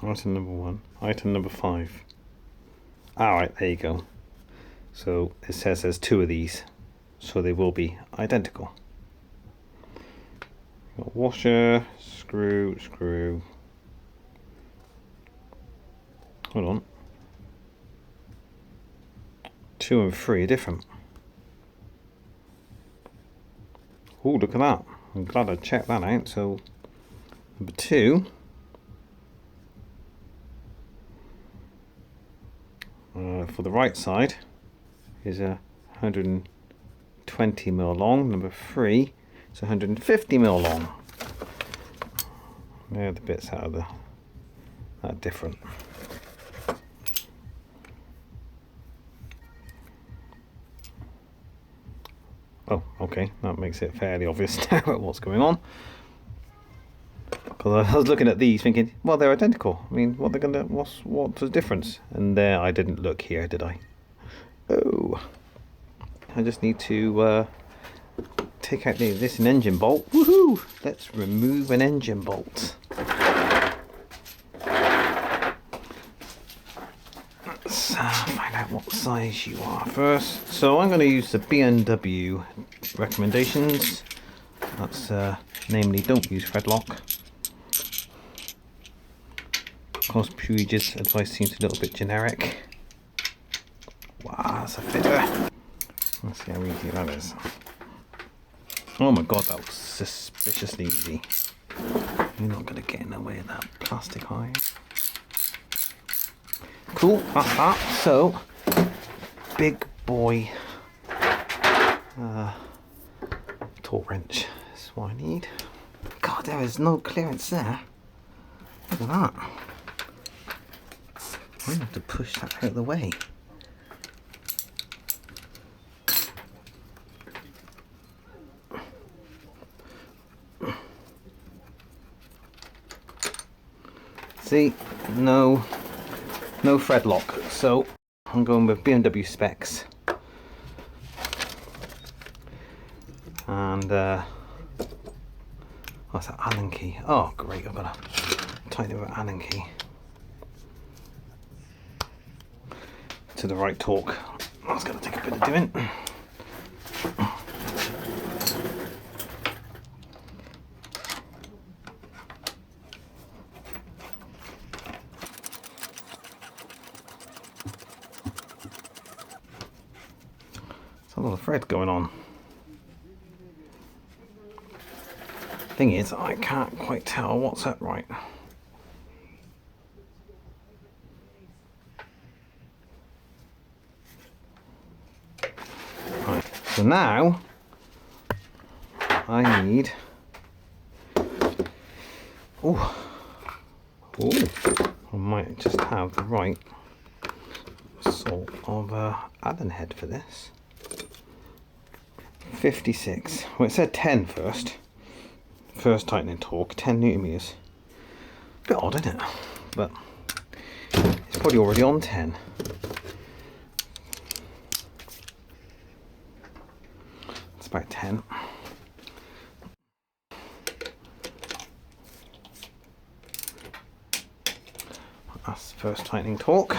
Item number 1. Item number 5. Alright, there you go. So it says there's 2 of these, so they will be identical. Got washer, screw, screw. Hold on. 2 and 3 are different. Oh, look at that. I'm glad I checked that out. So number 2 for the right side is a 120mm long. Number 3 is 150mm long. They're the bits out of that are different. Oh, okay, that makes it fairly obvious now what's going on. Because I was looking at these thinking, well, they're identical. I mean, what's the difference? And there, I didn't look here, did I? Oh, I just need to take out this an engine bolt. Woohoo! Let's remove an engine bolt. Let's find out what size you are first. So I'm going to use the BMW recommendations. That's namely, don't use thread lock. Of course, PUIG's advice seems a little bit generic. Wow, that's a fitter. Let's see how easy that is. Oh my god, that was suspiciously easy. You're not going to get in the way of that plastic eye. Cool, that's that. So, big boy torque wrench is what I need. God, there is no clearance there. Look at that. I'm going to have to push that out of the way. See, no thread lock, so I'm going with BMW specs. And what's that, Allen key? Oh great, I've got to tighten it with Allen key to the right torque. That's going to take a bit of doing. There's a lot of thread going on. Thing is, I can't quite tell what's that right. Right, so now I need. Oh, I might just have the right sort of Allen head for this. 56. Well, it said 10 first. First tightening torque, 10 Nm. A bit odd, isn't it? But it's probably already on 10. It's about 10. That's first tightening torque.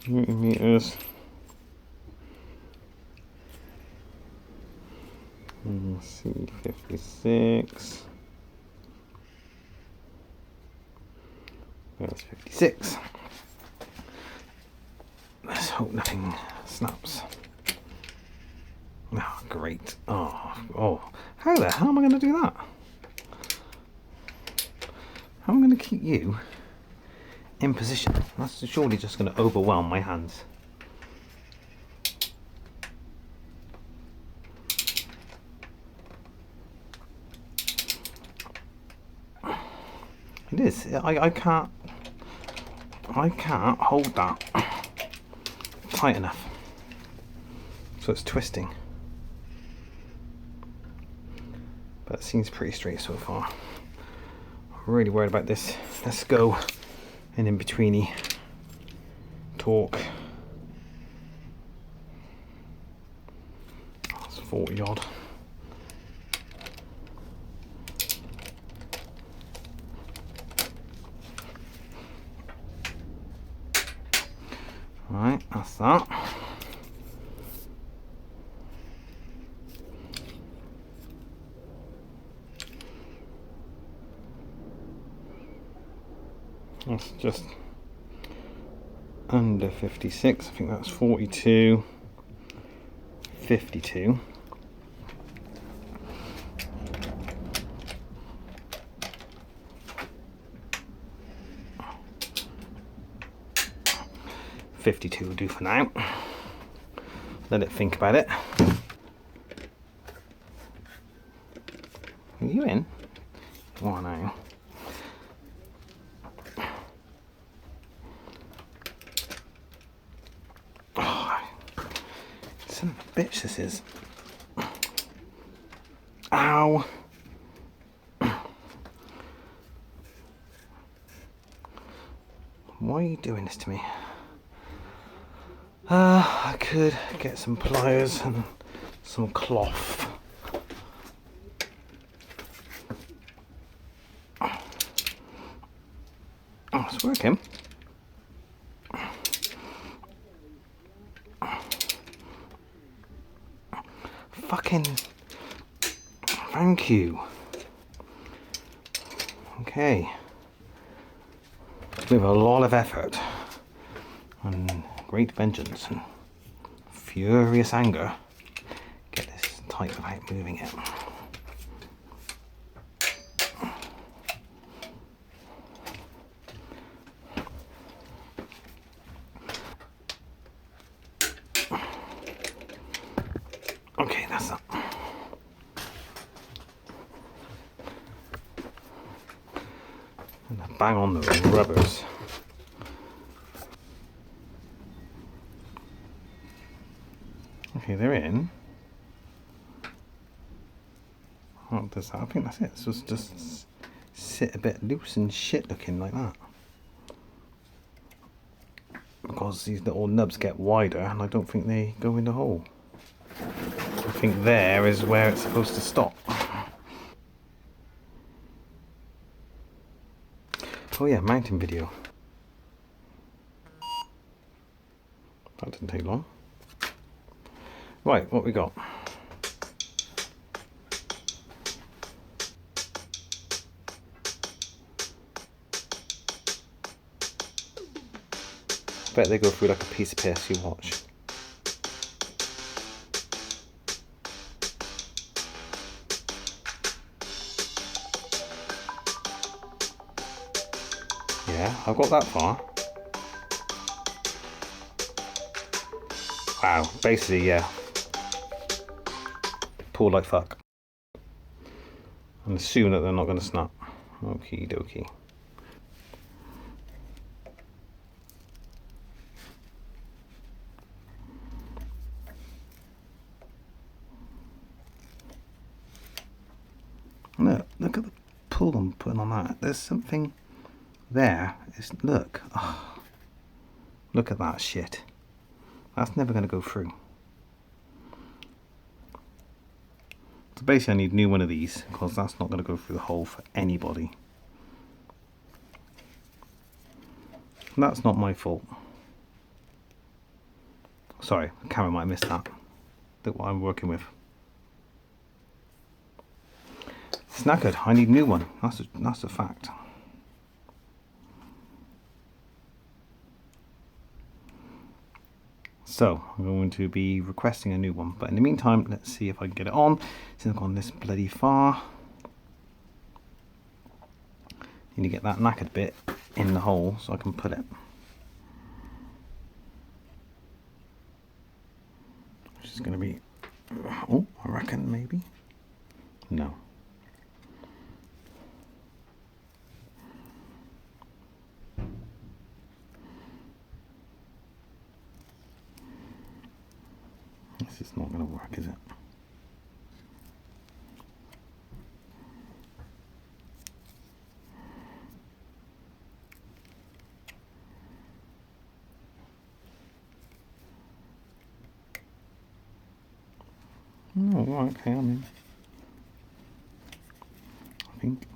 Meters. C 56. That's 56. Let's hope nothing snaps. Oh, great. Oh. How the hell am I going to do that? How am I going to keep you in position? That's surely just going to overwhelm my hands. It is. I can't hold that tight enough, so it's twisting. But it seems pretty straight so far. I'm really worried about this. Let's go. And in betweeny torque 40 odd. Right, that's that. That's just under 56. I think that's 42, 52. $52 will do for now. Let it think about it. Are you in? Oh no. Oh, son of a bitch this is. Ow. Why are you doing this to me? I could get some pliers and some cloth. Oh, it's working. Fucking thank you. Okay. With a lot of effort and great vengeance and furious anger, get this tight without moving it. Okay, that's that. And bang on the rubbers. Okay, they're in. What does that? I think that's it. So just sit a bit loose and shit looking like that. Because these little nubs get wider and I don't think they go in the hole. I think there is where it's supposed to stop. Oh yeah, mounting video. That didn't take long. Right, what we got? Bet they go through like a piece of piss, you watch. Yeah, I've got that far. Wow, basically, yeah. Pull like fuck. And assume that they're not going to snap. Okie dokie. Look at the pull I'm putting on that. There's something there. Look. Oh, look at that shit. That's never going to go through. So basically I need a new one of these because that's not going to go through the hole for anybody. And that's not my fault. Sorry, the camera might have missed that. Look what I'm working with. It's knackered. I need a new one. That's a fact. So I'm going to be requesting a new one, but in the meantime, let's see if I can get it on. Since I've gone this bloody far, need to get that knackered bit in the hole so I can put it. Which is going to be, oh, I reckon maybe. No. This is not going to work, is it? Oh, right, okay, I'm in. I think.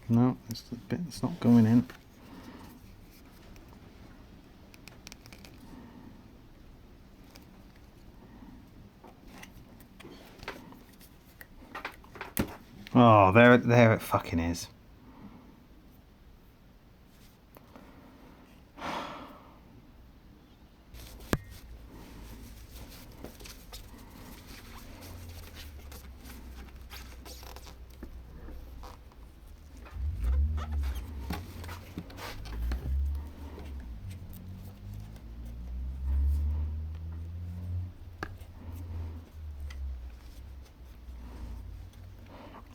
No, it's the bit that's not going in. Oh, there it fucking is.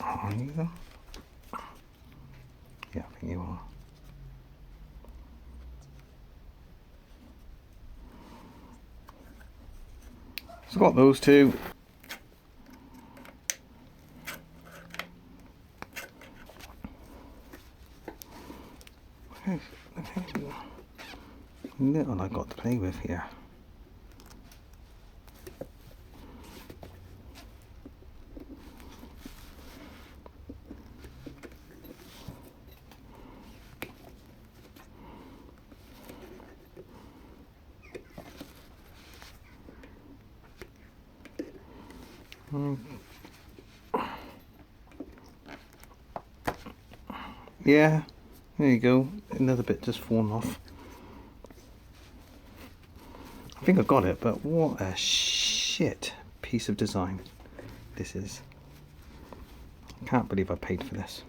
Are you though? Yeah, I think you are. So I've got those two. Little I got to play with here. Yeah, there you go. Another bit just fallen off. I think I got it, but what a shit piece of design this is. I can't believe I paid for this.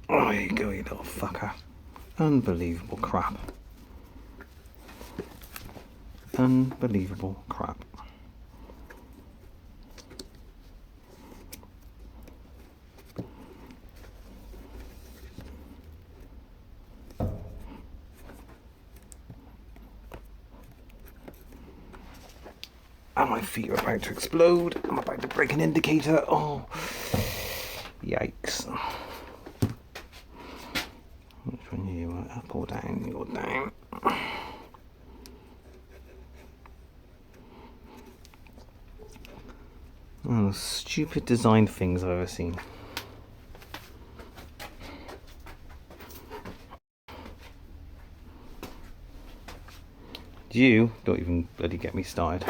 Oh, there you go, you little fucker. Unbelievable crap. Unbelievable crap. And my feet are about to explode. I'm about to break an indicator. Oh, yikes. Which one do you want? Up or down? You go down. One of the stupid design things I've ever seen. You don't even bloody get me started.